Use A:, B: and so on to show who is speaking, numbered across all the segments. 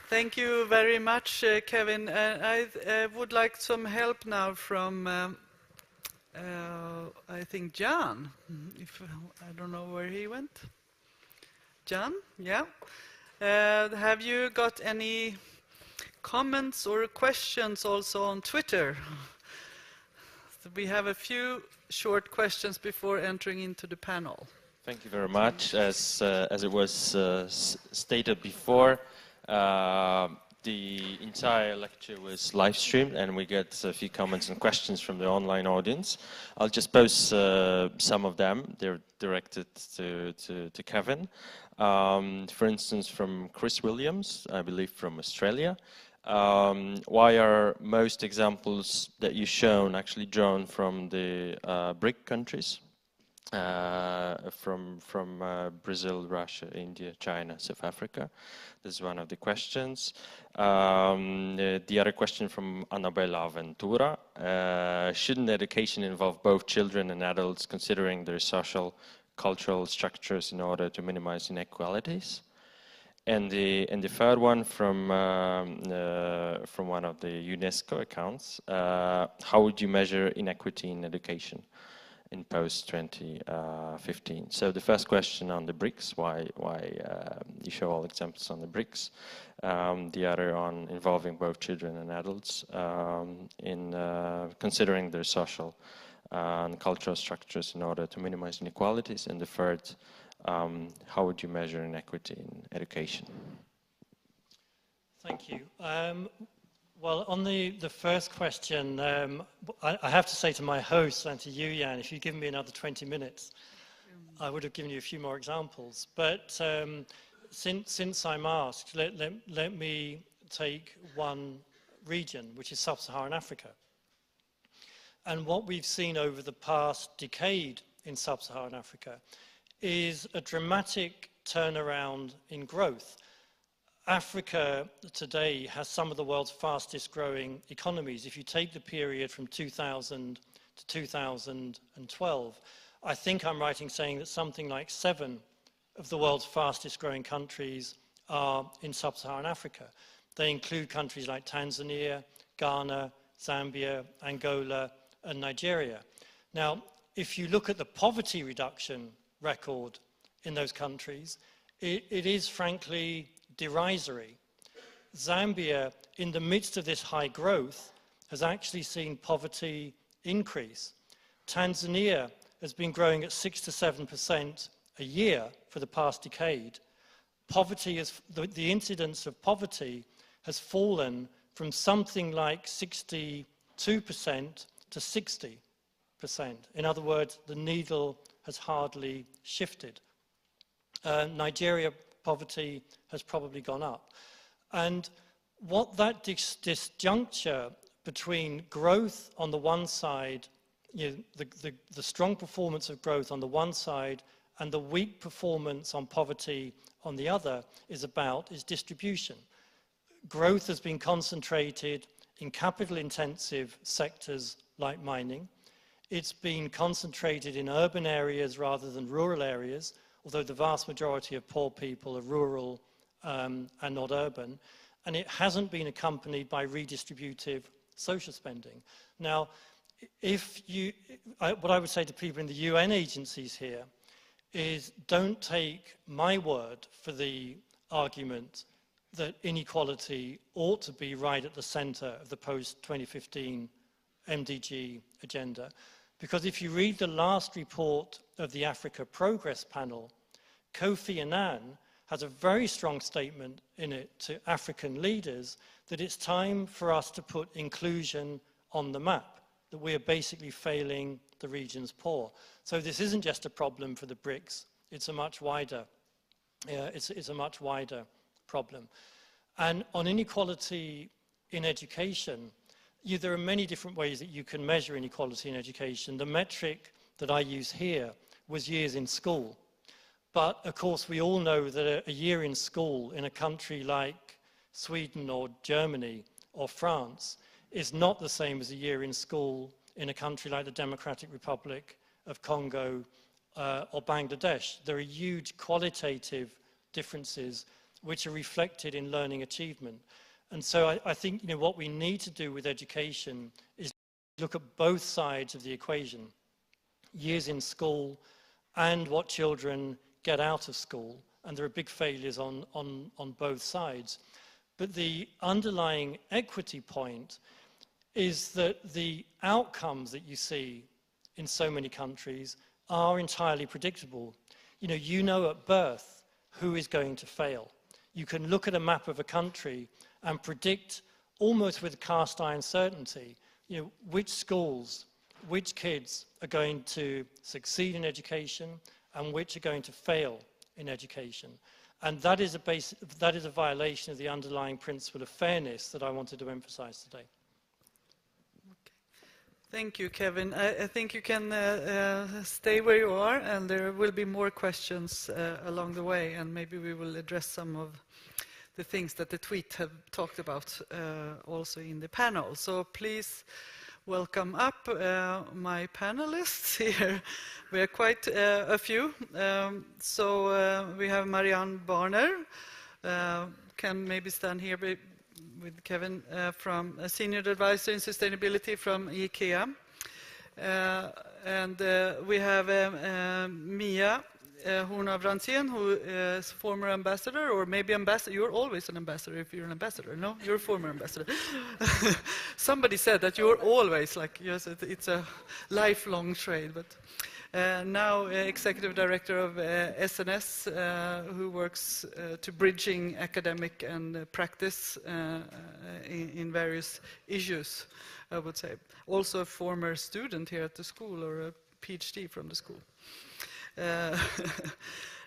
A: Thank you very much, Kevin. I would like some help now from, I think, John. If I don't know where he went. John, yeah. Have you got any comments or questions also on Twitter? So we have a few short questions before entering into the panel.
B: Thank you very much. As it was stated before, the entire lecture was live streamed, and we get a few comments and questions from the online audience. I'll just post some of them. They're directed to Kevin. For instance, from Chris Williams, I believe from Australia. Why are most examples that you've shown actually drawn from the BRIC countries? From Brazil, Russia, India, China, South Africa. This is one of the questions. The other question from Annabella Ventura. Shouldn't education involve both children and adults, considering their social, cultural structures in order to minimize inequalities? And the third one from one of the UNESCO accounts. How would you measure inequity in education in post-2015. So the first question on the BRICS, why you show all examples on the BRICS. The other on involving both children and adults in considering their social and cultural structures in order to minimize inequalities. And the third, how would you measure inequity in education?
C: Thank you. Well, on the first question, I have to say to my host and to you, Jan, if you'd given me another 20 minutes, I would have given you a few more examples. But since I'm asked, let me take one region, which is Sub-Saharan Africa. And what we've seen over the past decade in Sub-Saharan Africa is a dramatic turnaround in growth. Africa today has some of the world's fastest growing economies. If you take the period from 2000 to 2012, I think I'm right in saying that something like 7 of the world's fastest growing countries are in Sub-Saharan Africa. They include countries like Tanzania, Ghana, Zambia, Angola, and Nigeria. Now, if you look at the poverty reduction record in those countries, it is frankly derisory. Zambia, in the midst of this high growth, has actually seen poverty increase. Tanzania has been growing at 6 to 7% a year for the past decade. Poverty is, the incidence of poverty has fallen from something like 62% to 60%. In other words, the needle has hardly shifted. Nigeria poverty has probably gone up. And what that disjuncture between growth on the one side, the strong performance of growth on the one side and the weak performance on poverty on the other is distribution. Growth has been concentrated in capital-intensive sectors like mining. It's been concentrated in urban areas rather than rural areas, although the vast majority of poor people are rural and not urban, and it hasn't been accompanied by redistributive social spending. Now, what I would say to people in the UN agencies here is don't take my word for the argument that inequality ought to be right at the center of the post-2015 MDG agenda. Because if you read the last report of the Africa Progress Panel, Kofi Annan has a very strong statement in it to African leaders that it's time for us to put inclusion on the map, that we are basically failing the region's poor. So this isn't just a problem for the BRICS, it's a much wider, it's a much wider problem. And on inequality in education, there are many different ways that you can measure inequality in education. The metric that I use here was years in school. But of course, we all know that a year in school in a country like Sweden or Germany or France is not the same as a year in school in a country like the Democratic Republic of Congo or Bangladesh. There are huge qualitative differences which are reflected in learning achievement. And so I think, you know, what we need to do with education is look at both sides of the equation, years in school and what children get out of school. And there are big failures on both sides. But the underlying equity point is that the outcomes that you see in so many countries are entirely predictable. You know at birth who is going to fail. You can look at a map of a country and predict almost with cast iron certainty, which schools, which kids are going to succeed in education and which are going to fail in education. And that is a violation of the underlying principle of fairness that I wanted to emphasize today.
A: Thank you, Kevin. I think you can stay where you are, and there will be more questions along the way, and maybe we will address some of the things that the tweet have talked about also in the panel. So please welcome up my panelists here. We are quite a few. So we have Marianne Barner, can maybe stand here with Kevin, from a senior advisor in sustainability from IKEA. And we have Mia Horn-af-Rantzien, who is former ambassador, or maybe ambassador. You're always an ambassador if you're an ambassador. No, you're a former ambassador. Somebody said that you're always like, yes, it's a lifelong trade. But now executive director of SNS, who works to bridging academic and practice in various issues, I would say. Also a former student here at the school, or a PhD from the school.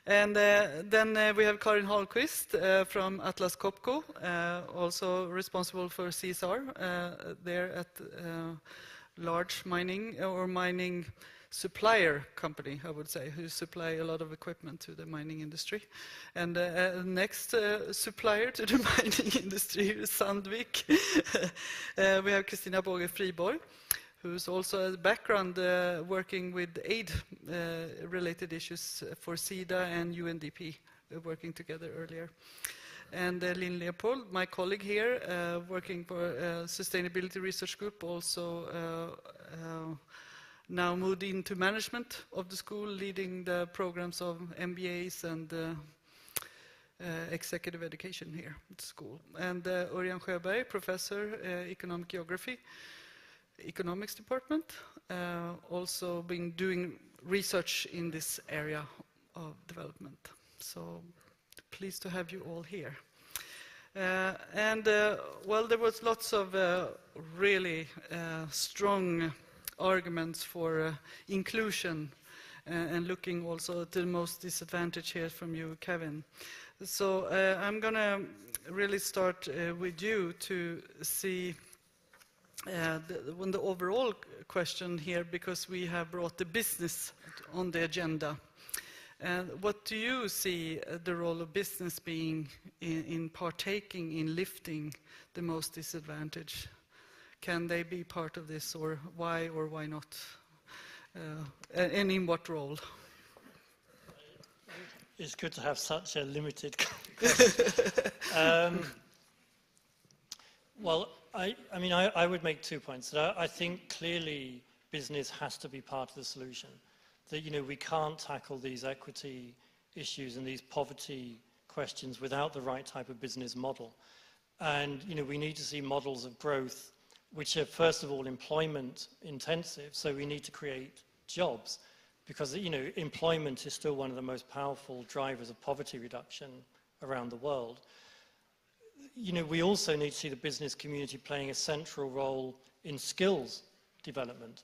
A: And then we have Karin Hallqvist from Atlas Copco, also responsible for CSR there at large mining or mining supplier company, I would say, who supply a lot of equipment to the mining industry. And next supplier to the mining industry is Sandvik. We have Kristina Båge Friborg, who's also a background working with aid-related issues for SIDA and UNDP, working together earlier. And Lynn Leopold, my colleague here, working for a sustainability research group, also now moved into management of the school, leading the programs of MBAs and executive education here at the school. And Örjan Sjöberg, professor, economic geography, economics department, also been doing research in this area of development. So pleased to have you all here. Well, there was lots of really strong arguments for inclusion and looking also at the most disadvantaged here from you, Kevin. So I'm going to really start with you to see the overall question here, because we have brought the business on the agenda. What do you see the role of business being in partaking in lifting the most disadvantaged? Can they be part of this, or why not? And in what role?
C: It's good to have such a limited question. Well, I would make 2 points. I think clearly business has to be part of the solution. That, we can't tackle these equity issues and these poverty questions without the right type of business model. And, we need to see models of growth which are, first of all, employment intensive. So we need to create jobs, because, employment is still one of the most powerful drivers of poverty reduction around the world. We also need to see the business community playing a central role in skills development.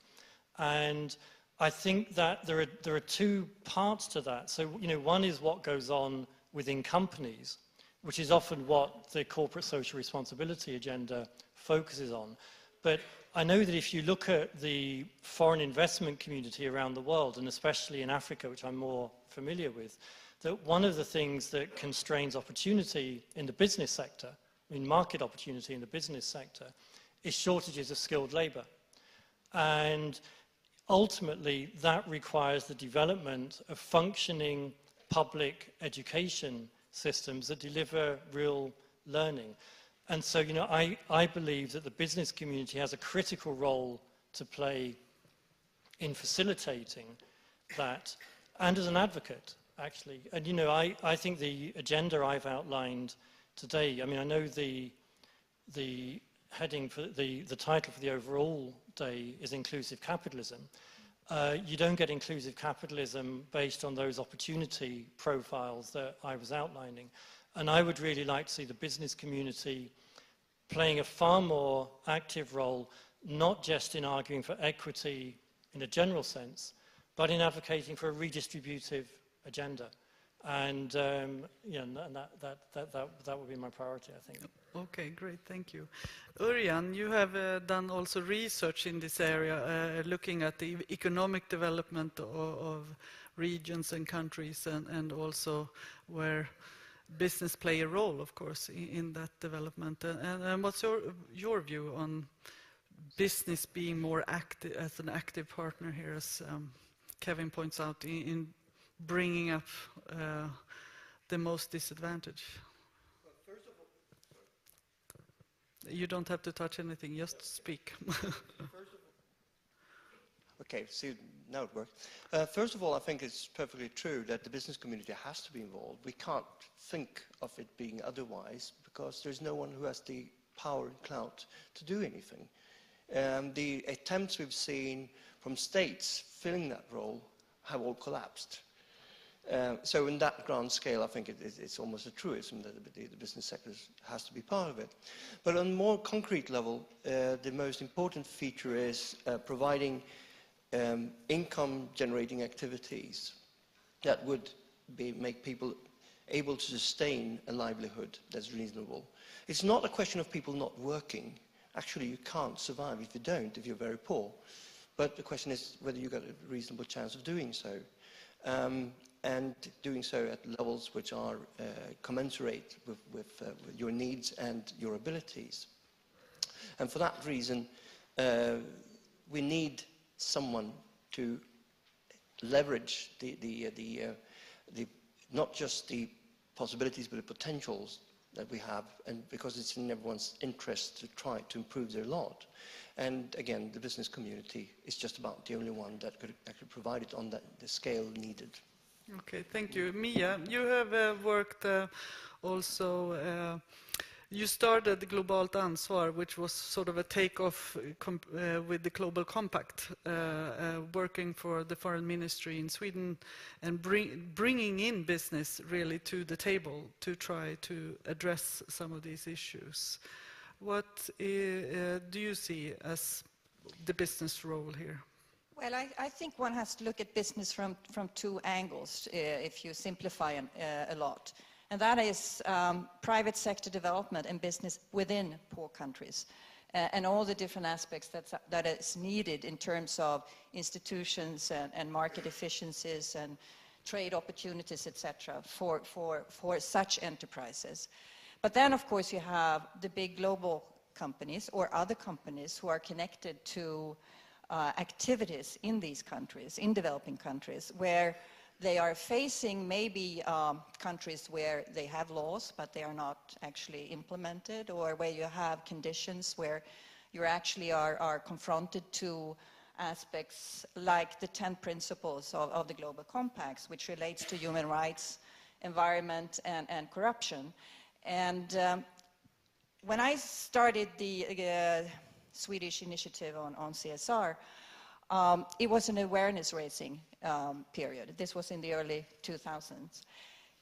C: And I think that there are two parts to that. So, one is what goes on within companies, which is often what the corporate social responsibility agenda focuses on. But I know that if you look at the foreign investment community around the world, and especially in Africa, which I'm more familiar with, that one of the things that constrains opportunity in the business sector, market opportunity in the business sector, is shortages of skilled labor. And ultimately, that requires the development of functioning public education systems that deliver real learning. And so, you know, I believe that the business community has a critical role to play in facilitating that, and as an advocate, actually. And, you know, I think the agenda I've outlined today, I mean, I know the heading for the title for the overall day is inclusive capitalism. You don't get inclusive capitalism based on those opportunity profiles that I was outlining. And I would really like to see the business community playing a far more active role, not just in arguing for equity in a general sense, but in advocating for a redistributive agenda. And you know, and that would be my priority, I think.
A: Okay, great, thank you. Örjan, you have done also research in this area, looking at the economic development of regions and countries, and also where business play a role, of course, in that development. And what's your view on business being more active, as an active partner here, as Kevin points out, in bringing up the most disadvantaged?
D: Well, first of all,
A: you don't have to touch anything, just speak.
D: okay, see, now it works. First of all, I think it's perfectly true that the business community has to be involved. We can't think of it being otherwise, because there's no one who has the power and clout to do anything. The attempts we've seen from states filling that role have all collapsed. So in that grand scale, I think it's almost a truism that the business sector has to be part of it. But on a more concrete level, the most important feature is providing income-generating activities that would make people able to sustain a livelihood that's reasonable. It's not a question of people not working. Actually, you can't survive if you don't, if you're very poor. But the question is whether you've got a reasonable chance of doing so. And doing so at levels which are commensurate with your needs and your abilities. And for that reason, we need someone to leverage not just the possibilities but the potentials that we have, and because it's in everyone's interest to try to improve their lot. And again, the business community is just about the only one that could actually provide it on the scale needed.
A: Okay, thank you. Mia, you have worked also, you started the Globalt Ansvar, which was sort of a takeoff with the Global Compact, working for the Foreign Ministry in Sweden and bringing in business really to the table to try to address some of these issues. What do you see as the business role here?
E: Well, I think one has to look at business from two angles, if you simplify a lot. And that is private sector development and business within poor countries. And all the different aspects that is needed in terms of institutions and market efficiencies and trade opportunities, etc., for such enterprises. But then, of course, you have the big global companies or other companies who are connected to activities in these countries, in developing countries, where they are facing maybe countries where they have laws, but they are not actually implemented, or where you have conditions where you actually are confronted to aspects like the 10 principles of the Global Compacts, which relates to human rights, environment, and corruption. And when I started the Swedish initiative on CSR, it was an awareness raising period. This was in the early 2000s.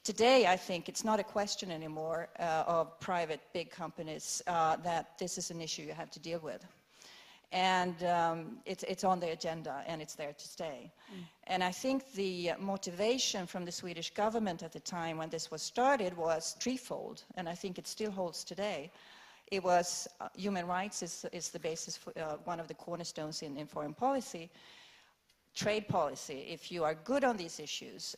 E: Today, I think it's not a question anymore of private big companies that this is an issue you have to deal with. And it's on the agenda, and it's there to stay. And I think the motivation from the Swedish government at the time when this was started was threefold, and I think it still holds today. It was human rights is the basis for one of the cornerstones in foreign policy. Trade policy, if you are good on these issues,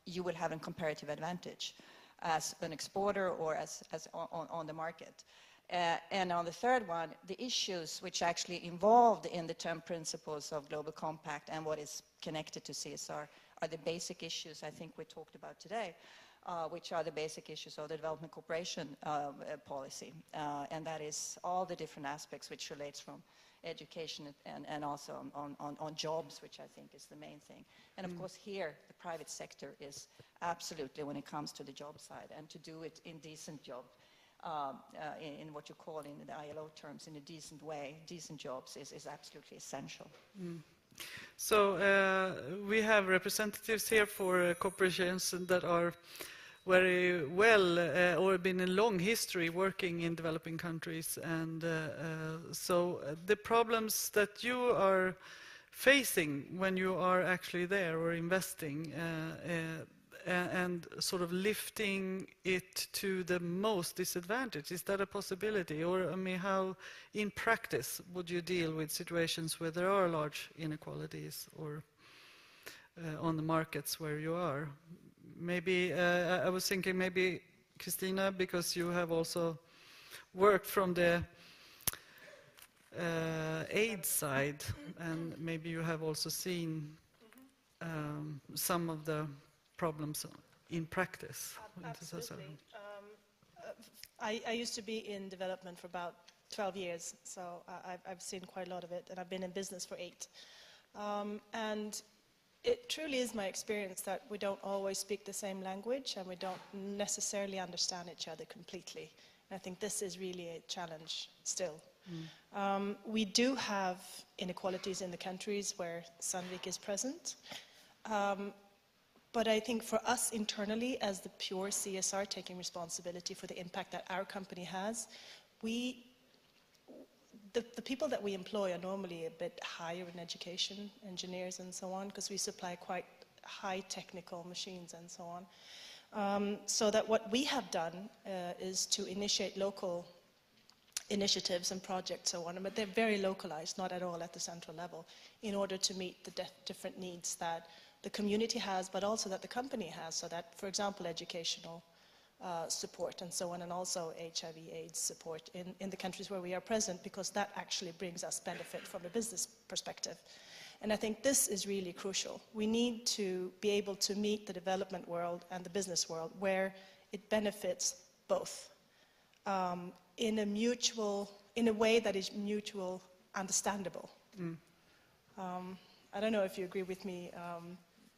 E: you will have a comparative advantage as an exporter or as on the market. And on the third one, the issues which actually involved in the 10 principles of Global Compact and what is connected to CSR are the basic issues I think we talked about today. which are the basic issues of the development cooperation policy. And that is all the different aspects which relates from education and also on jobs, which I think is the main thing. And of course here, the private sector is absolutely, when it comes to the job side, and to do it in decent job, in what you call in the ILO terms, in a decent way, decent jobs is absolutely essential.
A: So we have representatives here for corporations that are very well or been a long history working in developing countries, and so the problems that you are facing when you are actually there or investing and sort of lifting it to the most disadvantaged, is that a possibility? Or I mean, how in practice would you deal with situations where there are large inequalities or on the markets where you are? Maybe I was thinking maybe Christina, because you have also worked from the aid side, and maybe you have also seen some of the problems in practice.
F: Absolutely. I used to be in development for about 12 years, so I've seen quite a lot of it, and I've been in business for 8. And it truly is my experience that we don't always speak the same language, and we don't necessarily understand each other completely. And I think this is really a challenge still. We do have inequalities in the countries where Sandvik is present. But I think for us internally, as the pure CSR taking responsibility for the impact that our company has, the people that we employ are normally a bit higher in education, engineers and so on, because we supply quite high technical machines and so on. So that what we have done is to initiate local initiatives and projects, so on, but they're very localized, not at all at the central level, in order to meet the different needs that the community has, but also that the company has, so that, for example, educational support and so on, and also HIV/AIDS support in the countries where we are present, because that actually brings us benefit from a business perspective. And I think this is really crucial. We need to be able to meet the development world and the business world where it benefits both in a way that is mutual understandable. I don't know if you agree with me.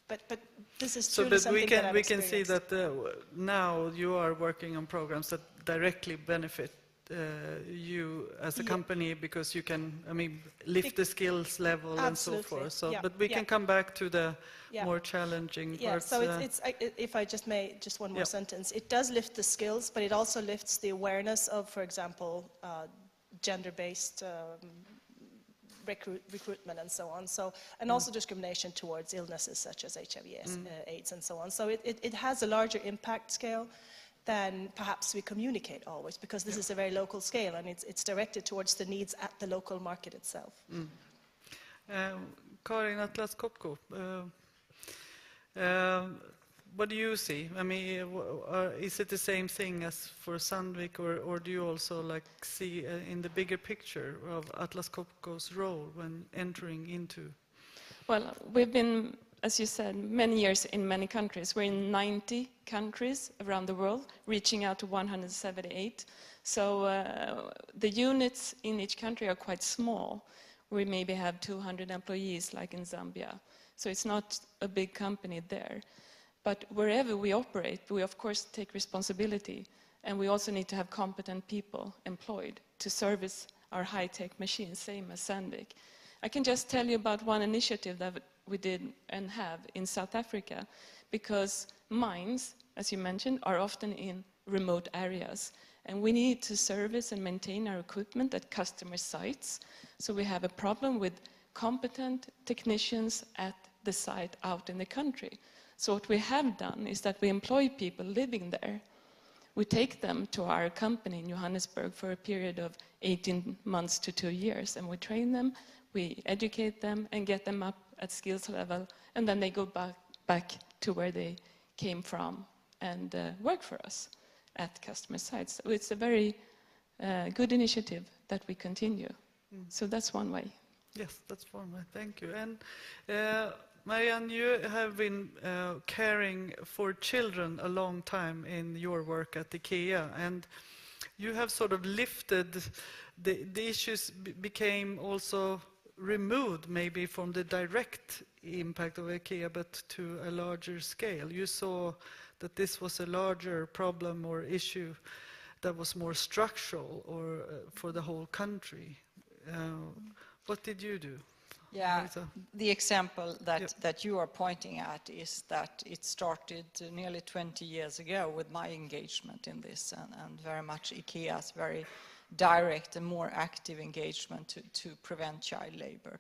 F: But this is truly something that I've experienced.
A: We can see that now you are working on programs that directly benefit you as a company, because you can, I mean, lift the skills level and so forth. So, but we can come back to the more challenging parts.
F: So if I just may, just one more sentence. It does lift the skills, but it also lifts the awareness of, for example, gender-based recruitment and so on, and also discrimination towards illnesses such as HIV, AIDS and so on. So it has a larger impact scale than perhaps we communicate always, because this is a very local scale, and it's directed towards the needs at the local market itself.
A: Karin, Atlas Copco, what do you see? I mean, is it the same thing as for Sandvik, or do you also see in the bigger picture of Atlas Copco's role when entering into?
G: Well, we've been, as you said, many years in many countries. We're in 90 countries around the world, reaching out to 178. So the units in each country are quite small. We maybe have 200 employees, like in Zambia. So it's not a big company there. But wherever we operate, we of course take responsibility, and we also need to have competent people employed to service our high-tech machines, same as Sandvik. I can just tell you about one initiative that we did and have in South Africa, because mines, as you mentioned, are often in remote areas, and we need to service and maintain our equipment at customer sites. So we have a problem with competent technicians at the site out in the country. So what we have done is that we employ people living there. We take them to our company in Johannesburg for a period of 18 months to 2 years, and we train them, we educate them and get them up at skills level, and then they go back to where they came from and work for us at customer sites. So it's a very good initiative that we continue. So that's one way.
A: Yes, that's one way. Thank you. And Marianne, you have been caring for children a long time in your work at IKEA, and you have sort of lifted the issues became also removed maybe from the direct impact of IKEA, but to a larger scale. You saw that this was a larger problem or issue that was more structural or for the whole country. What did you do?
E: Yeah,
A: Marita?
E: the example that,
A: Yep.
E: that you are pointing at is that it started nearly 20 years ago with my engagement in this, and very much IKEA's very direct and more active engagement to prevent child labor.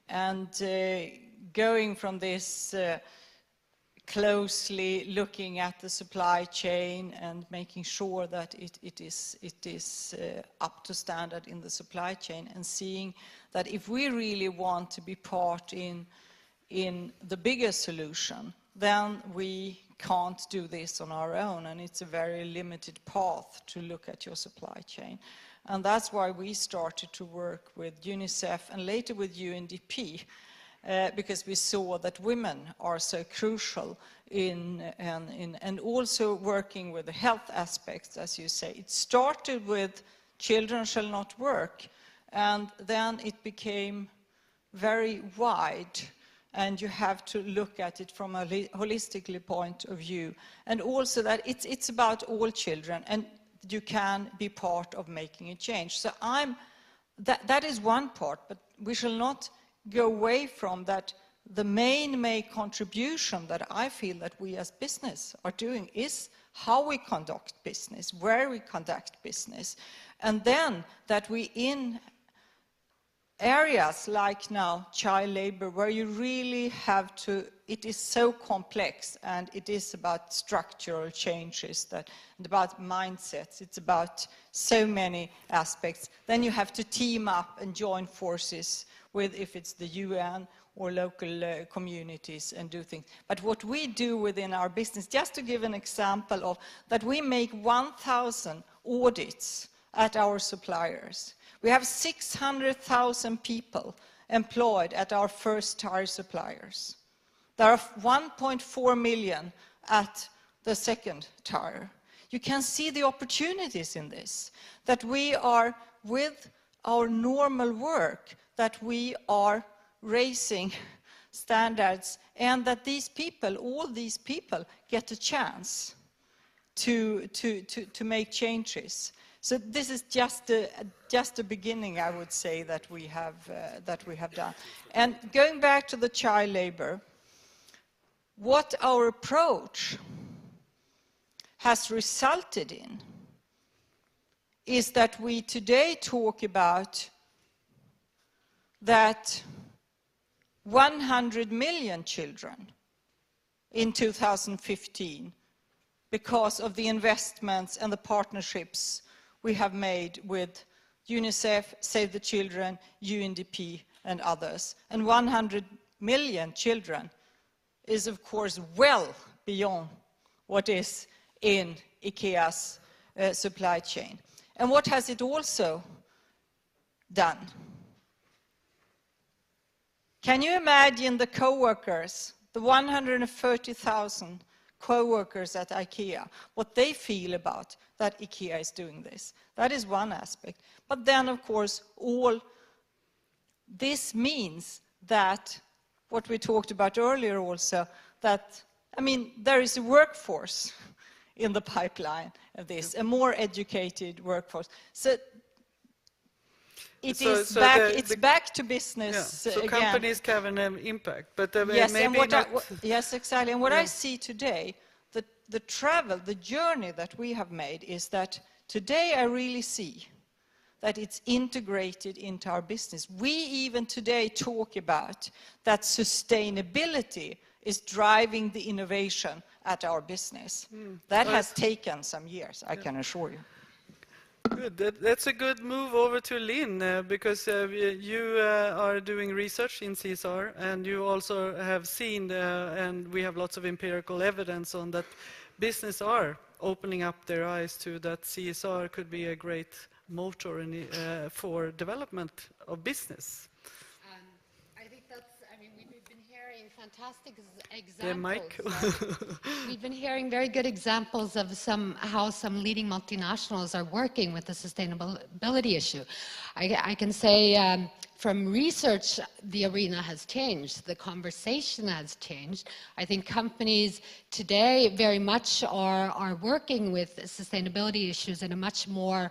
E: And going from this closely looking at the supply chain and making sure that it is up to standard in the supply chain, and seeing that if we really want to be part in the bigger solution, then we can't do this on our own, and it's a very limited path to look at your supply chain. And that's why we started to work with UNICEF and later with UNDP, because we saw that women are so crucial and also working with the health aspects, as you say. It started with children shall not work, and then it became very wide, and you have to look at it from a holistically point of view. And also that it's about all children, and you can be part of making a change. So that is one part, but we shall not go away from that. The main contribution that I feel that we as business are doing is how we conduct business, where we conduct business, and then that we in areas like now child labor, where you really have to, it is so complex, and it is about structural changes, and about mindsets, it's about so many aspects. Then you have to team up and join forces with, if it's the UN or local communities, and do things. But what we do within our business, just to give an example of that, we make 1,000 audits at our suppliers. We have 600,000 people employed at our first tier suppliers. There are 1.4 million at the second tier. You can see the opportunities in this, that we are with our normal work, that we are raising standards, and that these people, all these people, get a chance to make changes. So this is just a beginning, I would say, that we have done. And going back to the child labor, what our approach has resulted in is that we today talk about that 100 million children in 2015, because of the investments and the partnerships we have made with UNICEF, Save the Children, UNDP, and others. And 100 million children is, of course, well beyond what is in IKEA's supply chain. And what has it also done? Can you imagine the co-workers, the 130,000 co-workers at IKEA, what they feel about that IKEA is doing this? That is one aspect. But then, of course, all this means that, what we talked about earlier also, that, I mean, there is a workforce in the pipeline of this, a more educated workforce. So it's back to business
A: so
E: again.
A: companies can have an impact, but
E: yes,
A: maybe
E: and
A: not.
E: Yes, exactly. And what I see today, the travel, the journey that we have made, is that today I really see that it's integrated into our business. We even today talk about that sustainability is driving the innovation at our business. That has taken some years, I can assure you.
A: Good. That's a good move over to Lynn, because you are doing research in CSR, and you also have seen, and we have lots of empirical evidence on that business are opening up their eyes to that CSR could be a great motor for development of business.
H: I think that's, I mean, we've been hearing fantastic
A: The mic.
H: examples. We've been hearing very good examples of how some leading multinationals are working with the sustainability issue. I can say from research, the arena has changed. The conversation has changed. I think companies today very much are working with sustainability issues in a much more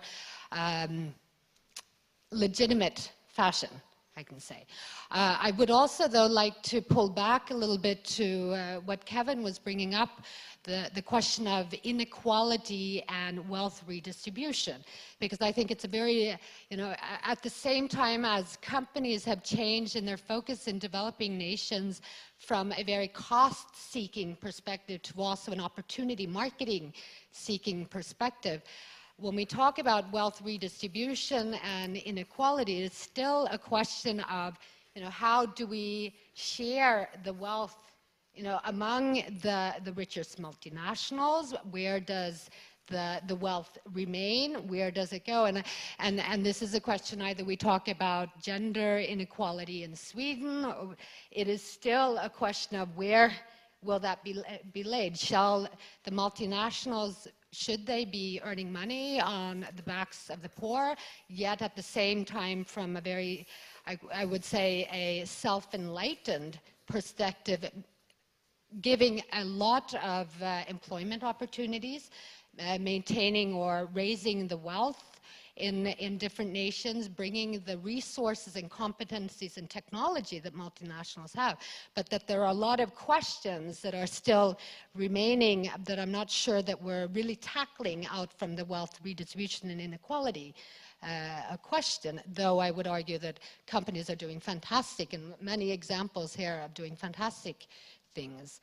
H: legitimate fashion, I can say. I would also, though, like to pull back a little bit to what Kevin was bringing up, the question of inequality and wealth redistribution, because I think it's a very, at the same time as companies have changed in their focus in developing nations from a very cost-seeking perspective to also an opportunity marketing-seeking perspective. When we talk about wealth redistribution and inequality, it's still a question of, how do we share the wealth, among the richest multinationals? Where does the wealth remain? Where does it go? And this is a question either we talk about gender inequality in Sweden, or it is still a question of where will that be laid? Shall the multinationals, should they be earning money on the backs of the poor, yet at the same time from a very, I would say, a self-enlightened perspective, giving a lot of employment opportunities, maintaining or raising the wealth in different nations, bringing the resources and competencies and technology that multinationals have, but that there are a lot of questions that are still remaining that I'm not sure that we're really tackling out from the wealth redistribution and inequality a question, though I would argue that companies are doing fantastic, and many examples here of doing fantastic things.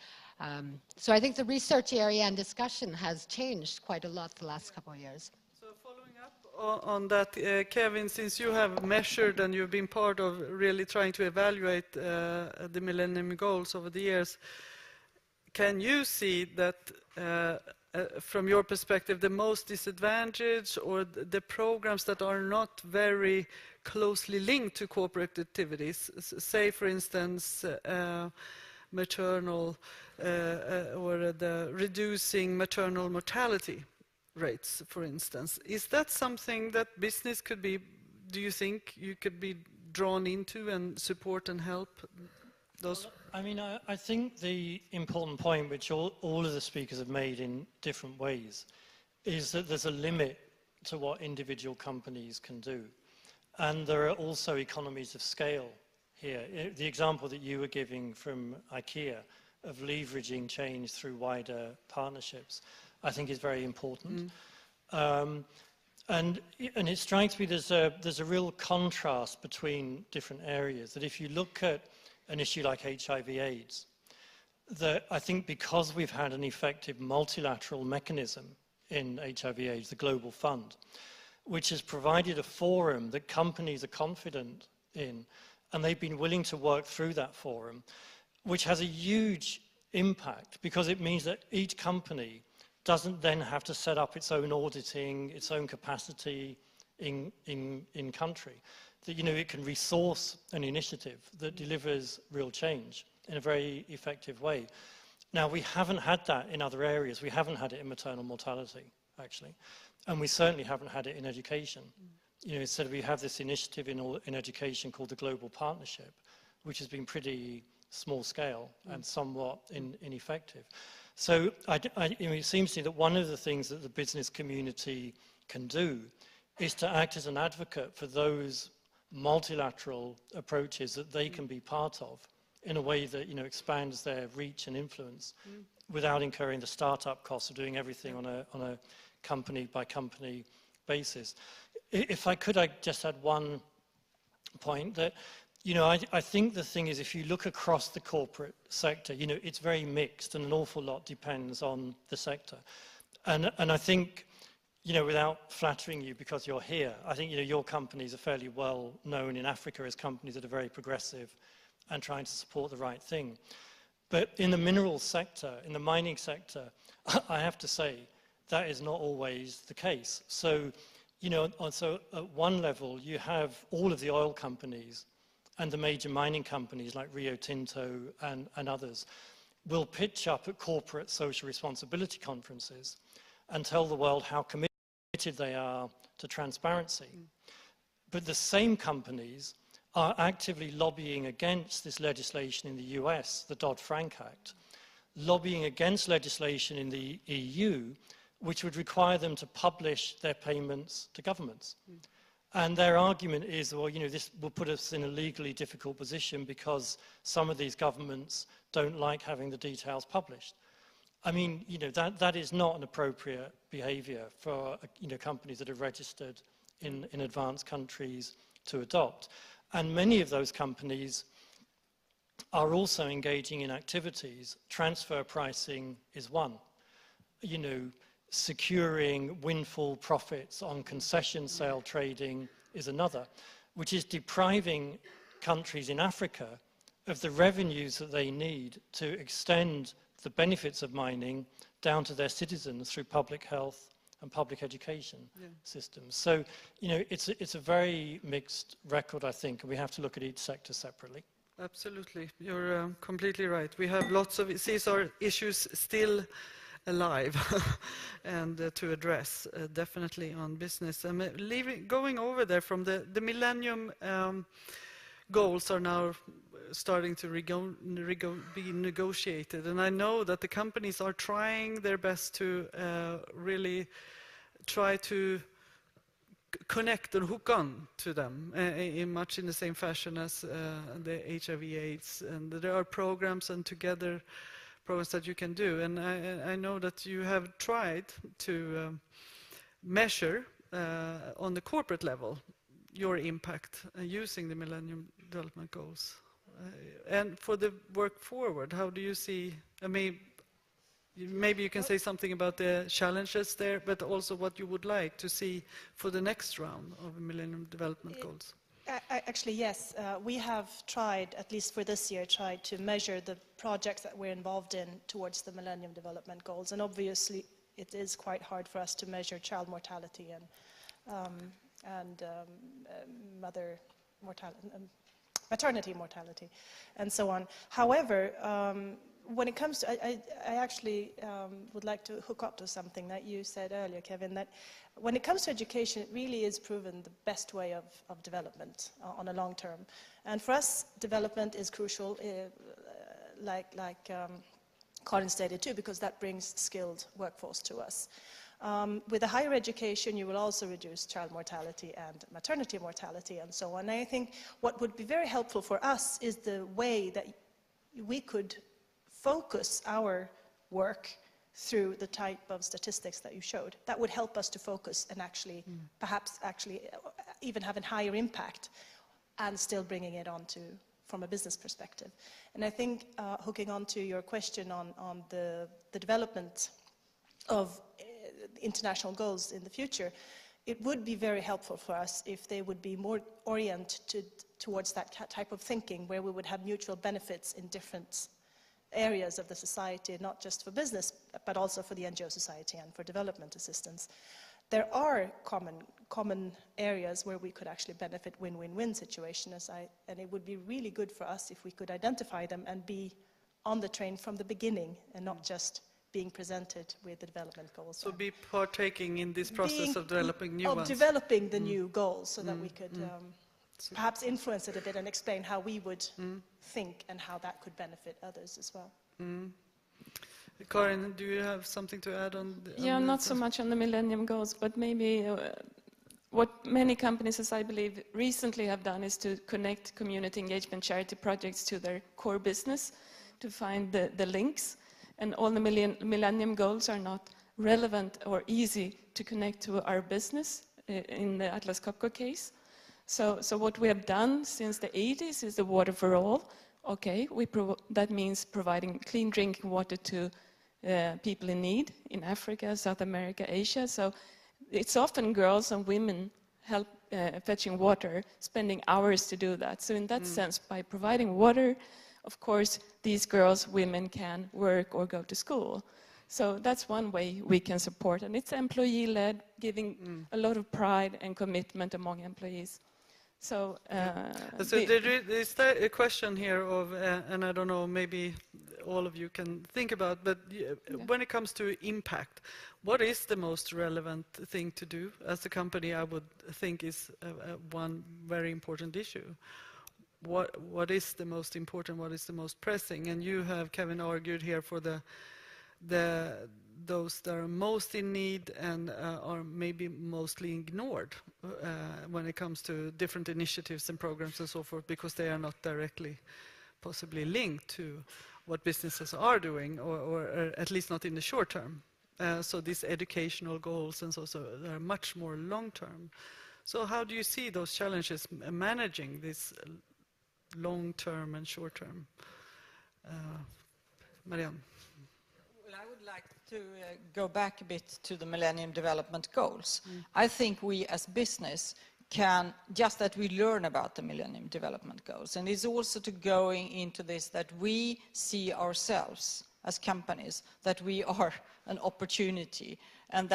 H: So I think the research area and discussion has changed quite a lot the last couple of years.
A: So following up on that, Kevin, since you have measured and you've been part of really trying to evaluate the Millennium Goals over the years, can you see that from your perspective, the most disadvantaged or the programs that are not very closely linked to corporate activities, say for instance maternal or the reducing maternal mortality rates, for instance, is that something that business could be, do you think you could be drawn into and support and help those?
C: Well, I mean, I think the important point, which all of the speakers have made in different ways, is that there's a limit to what individual companies can do. And there are also economies of scale here. The example that you were giving from IKEA of leveraging change through wider partnerships, I think is very important. And it strikes me there's a real contrast between different areas, that if you look at an issue like HIV/AIDS, that I think because we've had an effective multilateral mechanism in HIV/AIDS, the Global Fund, which has provided a forum that companies are confident in, and they've been willing to work through that forum, which has a huge impact because it means that each company doesn't then have to set up its own auditing, its own capacity in country. That, it can resource an initiative that delivers real change in a very effective way. Now, we haven't had that in other areas. We haven't had it in maternal mortality, actually. And we certainly haven't had it in education. Instead we have this initiative in education called the Global Partnership, which has been pretty small scale and somewhat ineffective. So it seems to me that one of the things that the business community can do is to act as an advocate for those multilateral approaches that they can be part of in a way that expands their reach and influence without incurring the startup costs of doing everything on a company by company basis. If I could, I just add one point that I think the thing is, if you look across the corporate sector, it's very mixed and an awful lot depends on the sector. And I think, without flattering you because you're here, I think, your companies are fairly well known in Africa as companies that are very progressive and trying to support the right thing. But in the minerals sector, in the mining sector, I have to say that is not always the case. So, so at one level, you have all of the oil companies and the major mining companies like Rio Tinto and others will pitch up at corporate social responsibility conferences and tell the world how committed they are to transparency. But the same companies are actively lobbying against this legislation in the US, the Dodd-Frank Act, lobbying against legislation in the EU, which would require them to publish their payments to governments. And their argument is, well, you know, this will put us in a legally difficult position because some of these governments don't like having the details published. I mean, you know, that is not an appropriate behavior for, you know, companies that are registered in advanced countries to adopt. And many of those companies are also engaging in activities. Transfer pricing is one. You know, securing windfall profits on concession sale trading is another, which is depriving countries in Africa of the revenues that they need to extend the benefits of mining down to their citizens through public health and public education systems. So, you know, it's a very mixed record, I think, and we have to look at each sector separately.
A: Absolutely, you're completely right. We have lots of CSR issues still alive and to address, definitely on business. Going over there from the Millennium Goals are now starting to be negotiated, and I know that the companies are trying their best to really try to connect and hook on to them in much in the same fashion as the HIV/AIDS, and there are programs and together programs that you can do, and I know that you have tried to measure on the corporate level your impact using the Millennium Development Goals. And for the work forward, how do you see, I mean, maybe you can say something about the challenges there, but also what you would like to see for the next round of Millennium Development Goals.
F: Actually, yes. We have tried, at least for this year, tried to measure the projects that we're involved in towards the Millennium Development Goals. And obviously, it is quite hard for us to measure child mortality and mother mortality, maternity mortality, and so on. However, when it comes to, I actually would like to hook up to something that you said earlier, Kevin, that when it comes to education, it really is proven the best way of development on a long term. And for us, development is crucial, like Karin stated too, because that brings skilled workforce to us. With a higher education, you will also reduce child mortality and maternity mortality and so on. And I think what would be very helpful for us is the way that we could focus our work through the type of statistics that you showed. That would help us to focus and actually, perhaps actually even have a higher impact and still bringing it on to, from a business perspective. And I think hooking on to your question on the development of international goals in the future, it would be very helpful for us if they would be more oriented towards that type of thinking where we would have mutual benefits in different areas of the society, not just for business, but also for the NGO society and for development assistance. There are common areas where we could actually benefit win-win-win situations, and it would be really good for us if we could identify them and be on the train from the beginning and not just being presented with the development goals.
A: So be partaking in this process of developing new ones.
F: Of developing the new goals so that we could perhaps influence it a bit and explain how we would think and how that could benefit others as well.
A: Karin, do you have something to add on?
G: Yeah, not so much on the Millennium Goals, but maybe what many companies, as I believe, recently have done is to connect community engagement charity projects to their core business, to find the links. And all the Millennium Goals are not relevant or easy to connect to our business in the Atlas Copco case. So what we have done since the 80s is the water for all. Okay, that means providing clean drinking water to people in need in Africa, South America, Asia. So it's often girls and women help fetching water, spending hours to do that. So in that sense, by providing water, of course, these girls, women can work or go to school. So that's one way we can support. And it's employee-led, giving a lot of pride and commitment among employees. So,
A: So there is a question here of, and I don't know, maybe all of you can think about, but when it comes to impact, what is the most relevant thing to do as a company? I would think is one very important issue. What is the most important? What is the most pressing? And you have, Kevin, argued here for those that are most in need and are maybe mostly ignored when it comes to different initiatives and programs and so forth, because they are not directly possibly linked to what businesses are doing, or at least not in the short term. So these educational goals and so are much more long term. So how do you see those challenges managing this long term and short term? Marianne?
E: Well, I would like to go back a bit to the Millennium Development Goals. I think we as business can, just that we learn about the Millennium Development Goals, and it's also to going into this that we see ourselves as companies, that we are an opportunity, and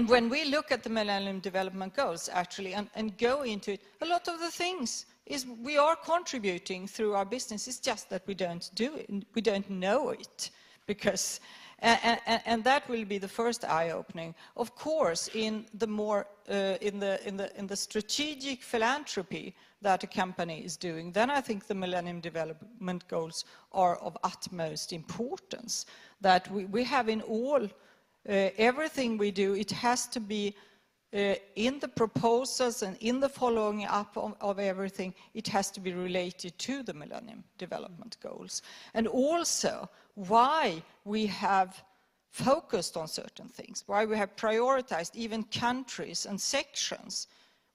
E: when we look at the Millennium Development Goals actually and go into it, a lot of the things is we are contributing through our business. It's just that we don't do it, we don't know it, because and that will be the first eye-opening. Of course, in the more in the strategic philanthropy that a company is doing, then I think the Millennium Development Goals are of utmost importance. That we have in all everything we do, it has to be in the proposals and in the following up of everything, it has to be related to the Millennium Development Goals. And also why we have focused on certain things, why we have prioritized even countries and sections,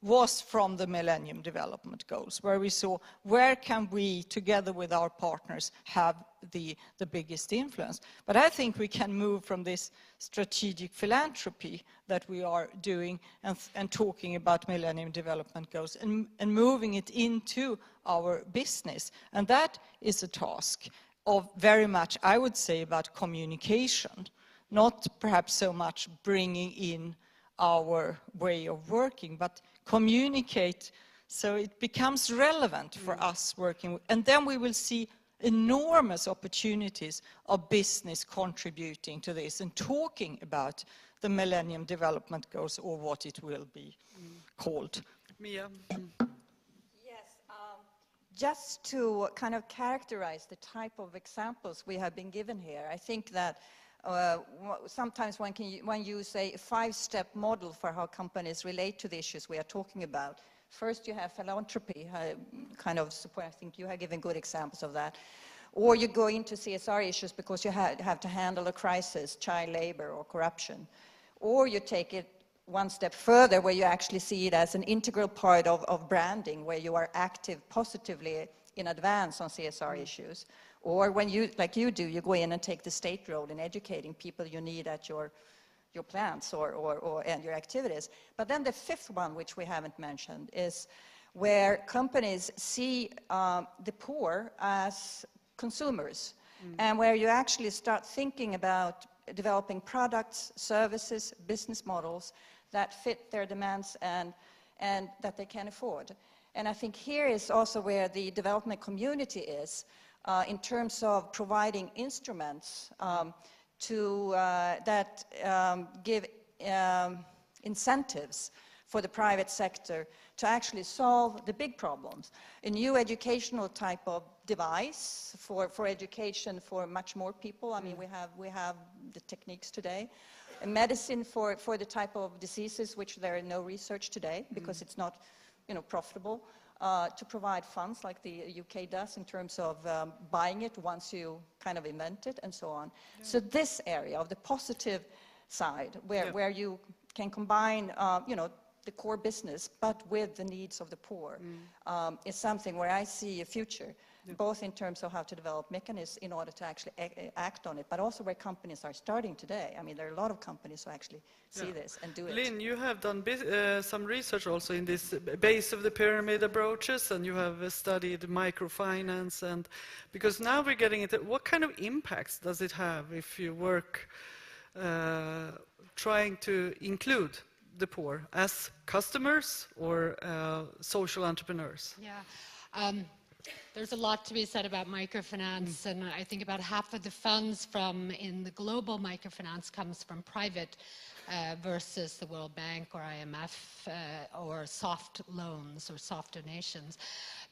E: was from the Millennium Development Goals, where we saw where can we, together with our partners, have the biggest influence. But I think we can move from this strategic philanthropy that we are doing and talking about Millennium Development Goals and moving it into our business. And that is a task of very much, I would say, about communication, not perhaps so much bringing in our way of working, but communicate so it becomes relevant for us working. And then we will see enormous opportunities of business contributing to this and talking about the Millennium Development Goals, or what it will be called.
A: Mia?
E: Yes, just to kind of characterize the type of examples we have been given here, I think that sometimes one can use a 5-step model for how companies relate to the issues we are talking about. First, you have philanthropy, kind of support. I think you have given good examples of that. Or you go into CSR issues because you have to handle a crisis, child labor or corruption. Or you take it one step further, where you actually see it as an integral part of branding, where you are active positively in advance on CSR issues. Or when you, like you do, you go in and take the state role in educating people you need at your plants and your activities. But then the 5th one, which we haven't mentioned, is where companies see the poor as consumers, and where you actually start thinking about developing products, services, business models that fit their demands and that they can afford. And I think here is also where the development community is, in terms of providing instruments that give incentives for the private sector to actually solve the big problems. A new educational type of device for education for much more people. I mean, we have the techniques today. A medicine for the type of diseases which there is no research today, because it's not, profitable. To provide funds like the UK does in terms of buying it once you kind of invent it and so on. Yeah. So this area of the positive side, where you can combine, the core business, but with the needs of the poor, is something where I see a future, both in terms of how to develop mechanisms in order to actually act on it, but also where companies are starting today. I mean, there are a lot of companies who actually see this and do it.
A: Lynn, you have done some research also in this base of the pyramid approaches, and you have studied microfinance, and because now we're getting into what kind of impacts does it have if you work trying to include the poor, as customers or social entrepreneurs?
H: Yeah. There's a lot to be said about microfinance, and I think about half of the funds in the global microfinance comes from private versus the World Bank or IMF or soft loans or soft donations.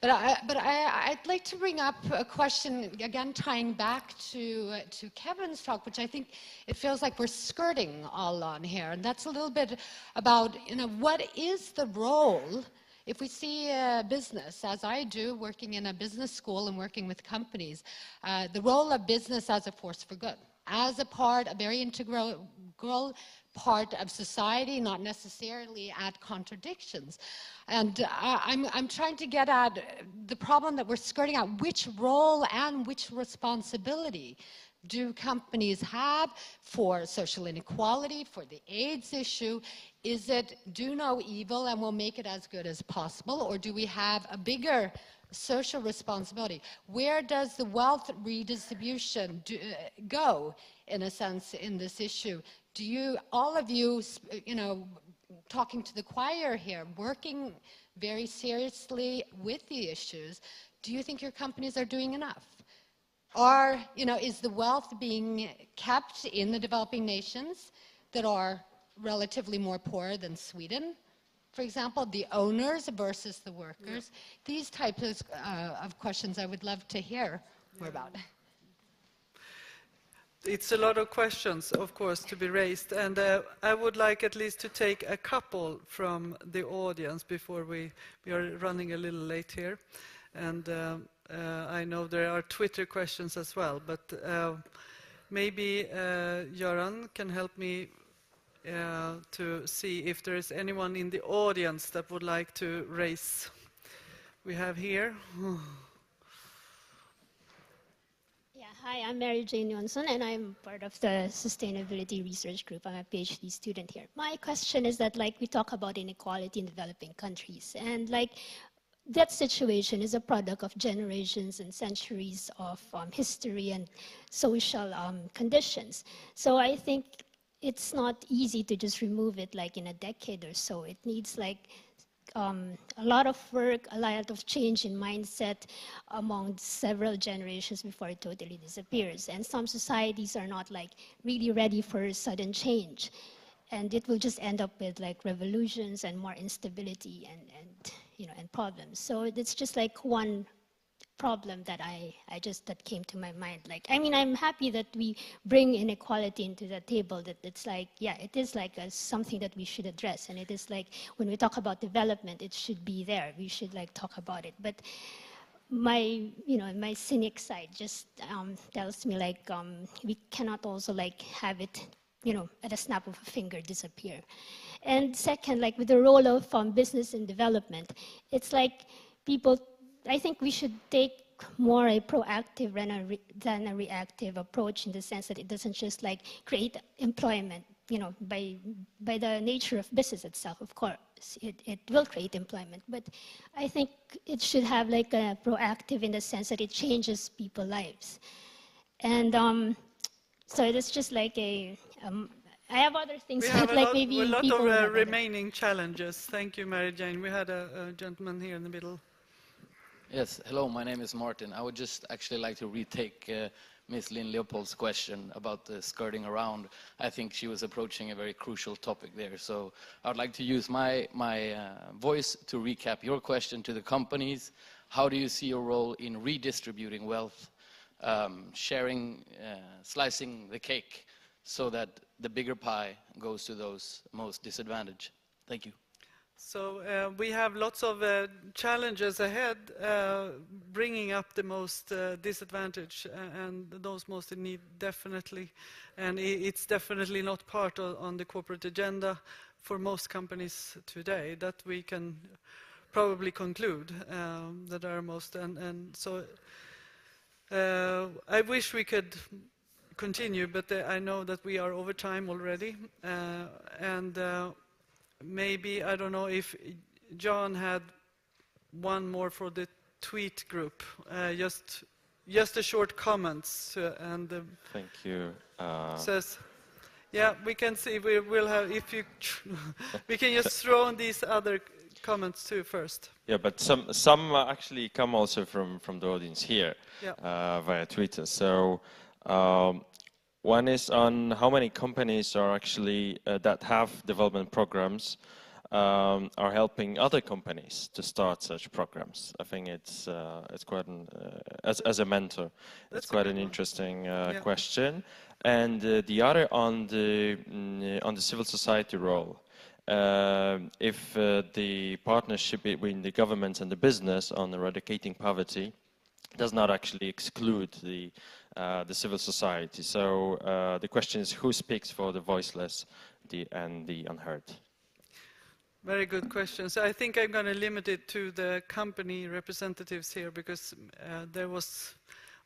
H: But I'd like to bring up a question, again, tying back to Kevin's talk, which I think it feels like we're skirting all on here. And that's a little bit about, what is the role, if we see a business, as I do, working in a business school and working with companies, the role of business as a force for good, as a part, a very integral part of society, not necessarily at contradictions. And I'm trying to get at the problem that we're skirting out. Which role and which responsibility do companies have for social inequality, for the AIDS issue? Is it do no evil and we'll make it as good as possible? Or do we have a bigger social responsibility? Where does the wealth redistribution go, in a sense, in this issue? Do you, all of you, talking to the choir here, working very seriously with the issues, do you think your companies are doing enough? Or, is the wealth being kept in the developing nations that are relatively more poor than Sweden? For example, the owners versus the workers. Yeah. These types of questions I would love to hear more about.
A: It's a lot of questions, of course, to be raised, and I would like at least to take a couple from the audience before we are running a little late here. And I know there are Twitter questions as well, but maybe Göran can help me to see if there is anyone in the audience that would like to raise. We have here.
I: Hi, I'm Mary Jane Johnson, and I'm part of the Sustainability Research Group. I'm a PhD student here. My question is that, we talk about inequality in developing countries, and that situation is a product of generations and centuries of history and social conditions. So I think it's not easy to just remove it in a decade or so. It needs a lot of work, a lot of change in mindset among several generations before it totally disappears. And some societies are not really ready for sudden change. And it will just end up with revolutions and more instability and problems. So it's just one problem that that came to my mind. I'm happy that we bring inequality into the table, that it's it is something that we should address. And it is when we talk about development, it should be there. We should talk about it. But my cynic side just tells me we cannot also have it, at a snap of a finger disappear. And second, with the role of business in development, it's people, I think we should take more a proactive than a reactive approach, in the sense that it doesn't just create employment, by the nature of business itself. Of course, it will create employment, but I think it should have a proactive in the sense that it changes people's lives. And so it's just I have other things that maybe
A: a lot
I: people
A: of remaining challenges. Thank you, Mary Jane. We had a gentleman here in the middle.
J: Yes, hello, my name is Martin. I would just actually like to retake Ms. Lynn Leopold's question about the skirting around. I think she was approaching a very crucial topic there. So I would like to use my voice to recap your question to the companies. How do you see your role in redistributing wealth, sharing, slicing the cake so that the bigger pie goes to those most disadvantaged? Thank you.
A: So we have lots of challenges ahead, bringing up the most disadvantaged and those most in need, definitely. And it's definitely not part on the corporate agenda for most companies today. That we can probably conclude that are most. And so I wish we could continue, but I know that we are over time already. Maybe, I don't know if John had one more for the tweet group. Just a short comment.
B: Thank you.
A: Says, Yeah, we can see. We will have. If you, we can just throw in these other comments too first.
B: Yeah, but some actually come also from the audience here,
A: Yeah.
B: via Twitter. So one is on how many companies are actually that have development programs are helping other companies to start such programs. I think it's quite an as a mentor, it's quite an interesting question. And the other on the civil society role. If the partnership between the government and the business on eradicating poverty does not actually exclude the civil society. So the question is, who speaks for the voiceless and the unheard?
A: Very good questions. I think I'm going to limit it to the company representatives here because there was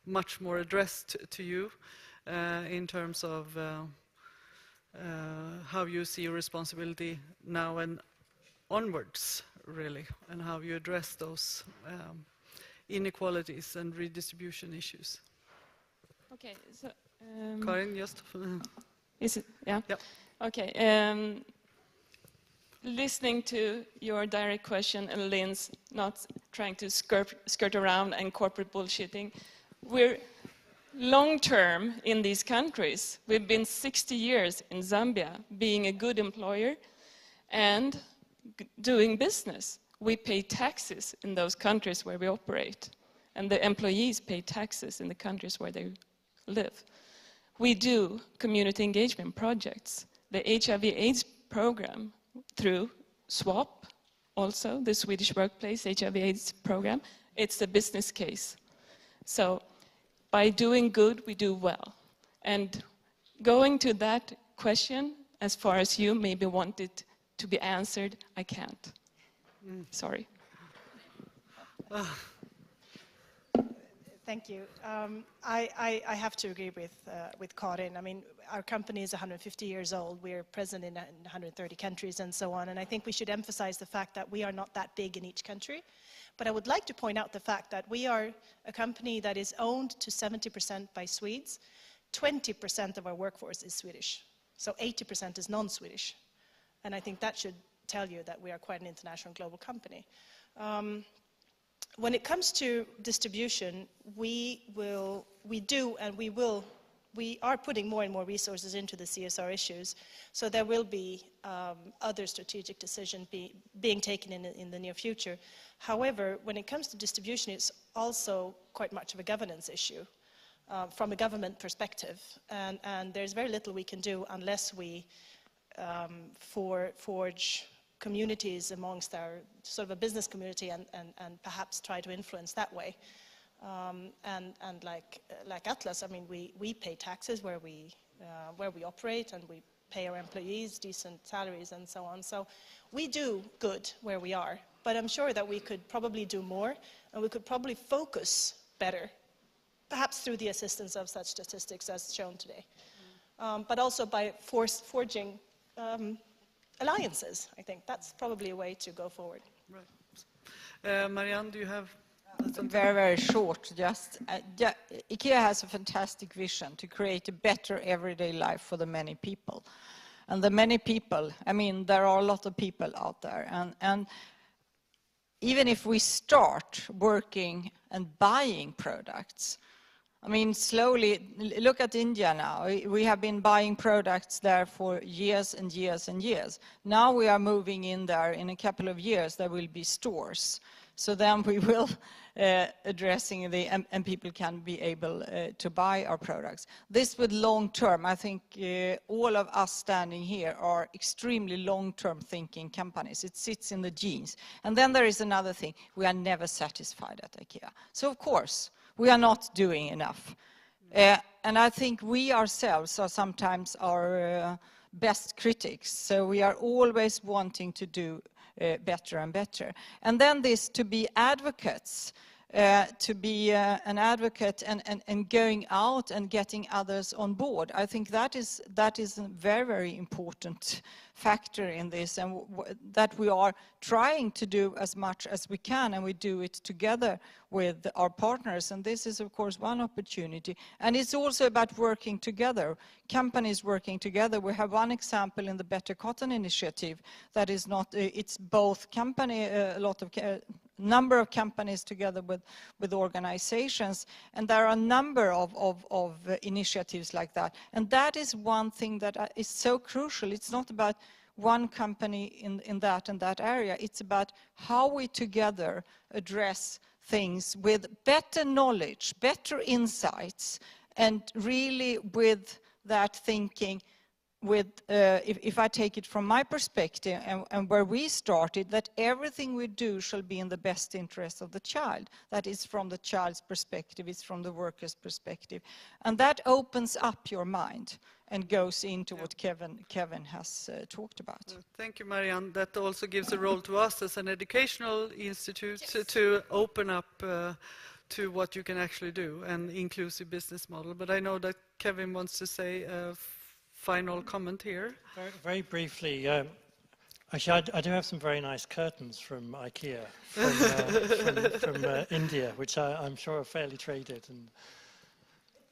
A: much more addressed to you in terms of how you see your responsibility now and onwards, really, and how you address those inequalities and redistribution issues.
G: Okay, so
A: Karin, just.
G: is it? Yeah.
A: Yep.
G: Okay. Listening to your direct question and Lynn's not trying to skirt around and corporate bullshitting, we're long-term in these countries. We've been 60 years in Zambia being a good employer and doing business. We pay taxes in those countries where we operate, and the employees pay taxes in the countries where they live. We do community engagement projects. The HIV/AIDS program through SWAP, also the Swedish Workplace HIV/AIDS program, it's a business case. So by doing good, we do well. And going to that question, as far as you maybe want it to be answered, I can't. Sorry.
F: Thank you. I have to agree with Karin. I mean, our company is 150 years old. We're present in 130 countries and so on. And I think we should emphasize the fact that we are not that big in each country. But I would like to point out the fact that we are a company that is owned to 70% by Swedes. 20% of our workforce is Swedish. So 80% is non-Swedish. And I think that should tell you that we are quite an international global company. When it comes to distribution, we are putting more and more resources into the CSR issues, so there will be other strategic decisions being taken in the near future. However, when it comes to distribution, it's also quite much of a governance issue from a government perspective, and there's very little we can do unless we forge communities amongst our sort of a business community and perhaps try to influence that way. And like Atlas, I mean, we pay taxes where we operate, and we pay our employees decent salaries and so on. So we do good where we are, but I'm sure that we could probably do more, and we could probably focus better, perhaps through the assistance of such statistics as shown today, but also by forging alliances. I think that's probably a way to go forward.
A: Right. Marianne, do you have something?
E: Very, very short. Just IKEA has a fantastic vision to create a better everyday life for the many people. And the many people, I mean, there are a lot of people out there. And even if we start working and buying products, I mean, slowly, look at India now. We have been buying products there for years and years and years. Now we are moving in there. In a couple of years, there will be stores. So then we will addressing and people can be able to buy our products. This with long term, I think all of us standing here are extremely long-term thinking companies. It sits in the genes. And then there is another thing. We are never satisfied at IKEA. So of course, we are not doing enough. And I think we ourselves are sometimes our best critics. So we are always wanting to do better and better. And then this to be advocates to be an advocate and going out and getting others on board. I think that is a very, very important factor in this, and that we are trying to do as much as we can, and we do it together with our partners. And this is, of course, one opportunity. And it's also about working together, companies working together. We have one example in the Better Cotton Initiative that is not, it's both company, a lot of number of companies together with organizations, and there are a number of initiatives like that. And that is one thing that is so crucial. It's not about one company in that area. It's about how we together address things with better knowledge, better insights, and really with that thinking, with if I take it from my perspective and where we started, that everything we do shall be in the best interest of the child. That is from the child's perspective, it's from the worker's perspective. And that opens up your mind and goes into what Kevin has talked about.
A: Thank you, Marianne. That also gives a role to us as an educational institute to open up to what you can actually do, an inclusive business model. But I know that Kevin wants to say a final comment here.
C: Very, very briefly, actually, I do have some very nice curtains from IKEA, from India, which I'm sure are fairly traded and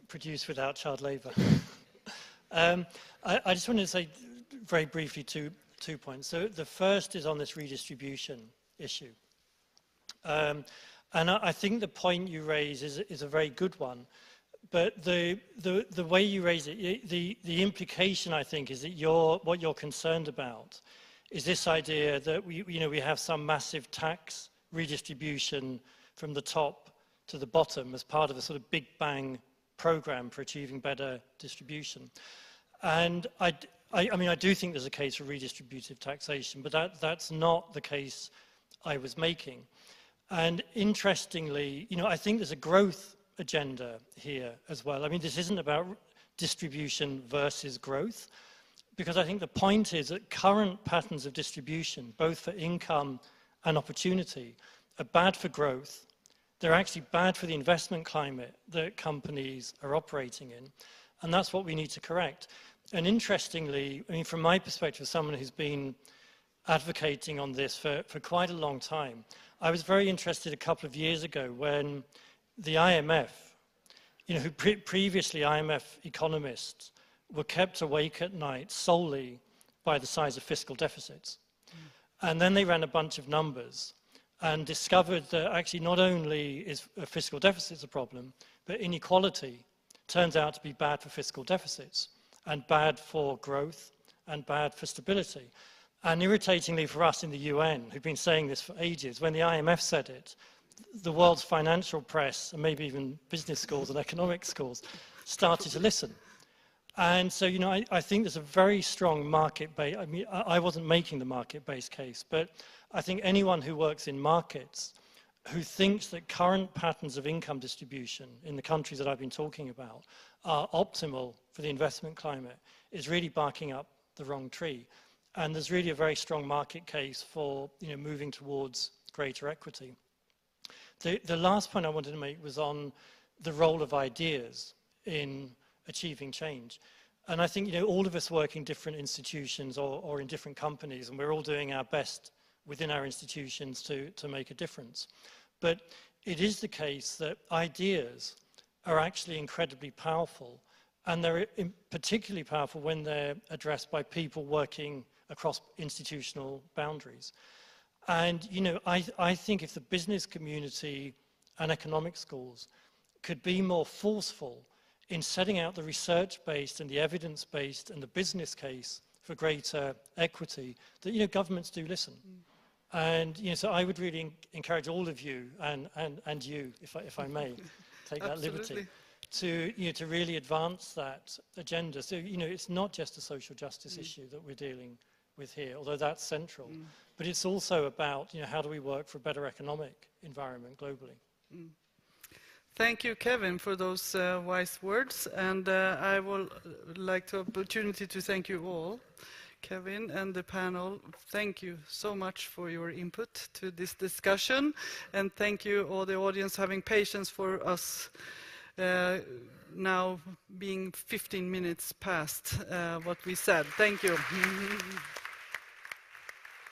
C: produced without child labour. I just wanted to say very briefly two points. So the first is on this redistribution issue. And I think the point you raise is a very good one. But the way you raise it, the implication, I think, is that what you're concerned about is this idea that we have some massive tax redistribution from the top to the bottom as part of a sort of big bang program for achieving better distribution. And I mean, I do think there's a case for redistributive taxation, but that's not the case I was making. And interestingly, I think there's a growth agenda here as well. I mean, this isn't about distribution versus growth, because I think the point is that current patterns of distribution, both for income and opportunity, are bad for growth. They're actually bad for the investment climate that companies are operating in, and that's what we need to correct. And interestingly, I mean, from my perspective, someone who's been advocating on this for quite a long time, I was very interested a couple of years ago when the IMF, who previously IMF economists were kept awake at night solely by the size of fiscal deficits. And then they ran a bunch of numbers and discovered that actually not only is fiscal deficits a problem, but inequality turns out to be bad for fiscal deficits and bad for growth and bad for stability. And irritatingly for us in the UN, who've been saying this for ages, when the IMF said it, the world's financial press, and maybe even business schools and economic schools, started to listen. And so, I think there's a very strong market-based, I mean, I wasn't making the market-based case, but I think anyone who works in markets who thinks that current patterns of income distribution in the countries that I've been talking about are optimal for the investment climate is really barking up the wrong tree. And there's really a very strong market case for, moving towards greater equity. The last point I wanted to make was on the role of ideas in achieving change. And I think, all of us work in different institutions or in different companies, and we're all doing our best within our institutions to make a difference. But it is the case that ideas are actually incredibly powerful, and they're particularly powerful when they're addressed by people working across institutional boundaries. And, I think if the business community and economic schools could be more forceful in setting out the research-based and the evidence-based and the business case for greater equity, that, governments do listen. And, so I would really encourage all of you, and you, if I may, take that liberty, to really advance that agenda. So, it's not just a social justice issue that we're dealing with here, although that's central. But it's also about, how do we work for a better economic environment globally.
A: Thank you, Kevin, for those wise words. And I would like the opportunity to thank you all. Kevin, and the panel. Thank you so much for your input to this discussion, and thank you all the audience having patience for us now being 15 minutes past what we said. Thank you.